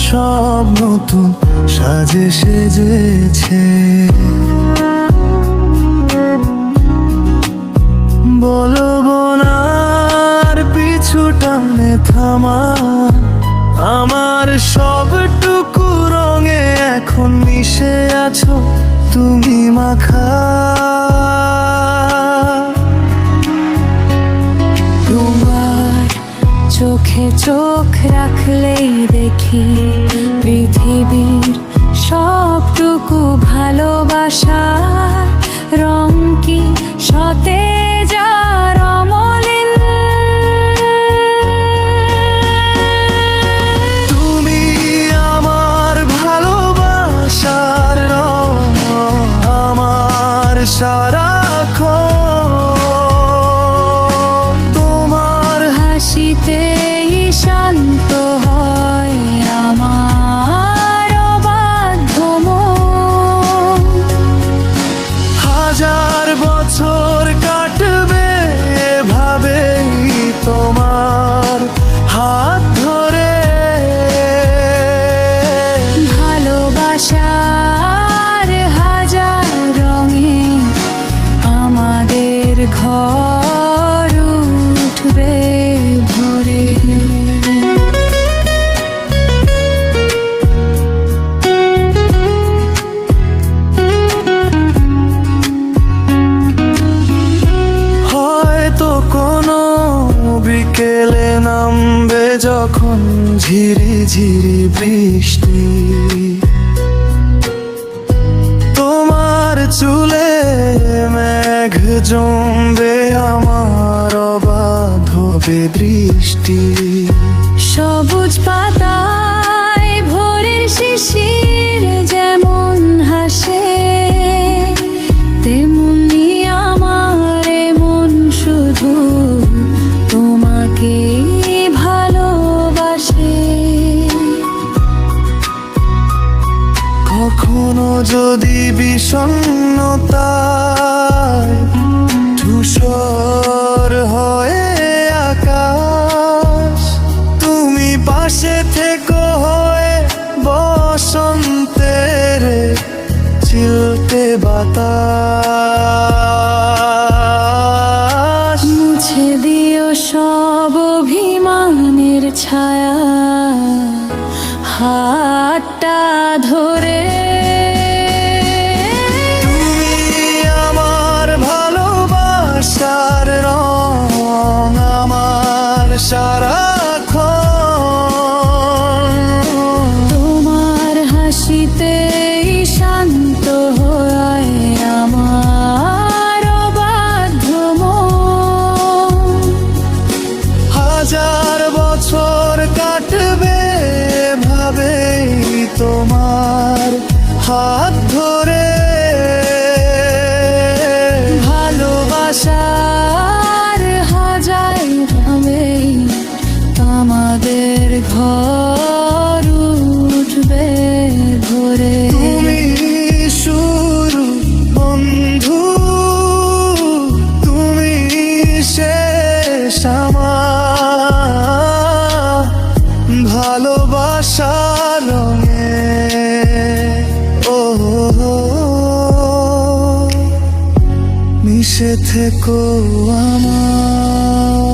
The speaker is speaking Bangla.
সব নতুন সাজে সেজেছে। বলবো না আর পিছু টানে থামা, আমার সবটুকু রঙে এখন মিশে আছো তুমি মাখা। তোমার চোখে চোখ রাখলেই দেখি পৃথিবীর সবটুকু ভালোবাসার রং কি সতেজ আর অমলিন। তুমি আমার ভালোবাসার রং, আমার সারাক্ষণ। তোমার হাসিতেই শান্ত হয় আমার অবাধ্য মন। হাজার বছর কাটবে এভাবেই তোমার হাত ধরে। ভালোবাসার হাজার রঙে আমাদের ঘর উঠবে ভরে। হয়তো কোনো বিকেলে নামবে যখন ঝিরি ঝিরি বৃষ্টি, তোমার চুলে মেঘ জমবে, আমার অবাধ হবে দৃষ্টি। সবুজ পাতায় ভোরের শিশির যেমন হাসে, তেমনি আমার মন শুধু তোমাকে ভালোবাসে। কখনো যদি বিষণ্ণতায় ধূসর হয়ে আকাশ, তুমি পাশে থেকো হয়ে বসন্তের চিলতে বাতাস। মুছে দিও সব অভিমানের ছায়া হাতটা ধরে। তুমি আমার ভালোবাসার রং, আমার সারাক্ষণ। তোমার হাসিতেই শান্ত হয় আমার অবাধ্য মন। হাজার বছর কাটবে ভাবেই তোমার হাত ধরে। ভালোবাসার হাজার রঙে আমাদের ঘর উঠবে ভরে। তুমি শুরু বন্ধু, তুমি শেষ আমার ভালোবাসার রঙে। ও মিশে থেকো আমার।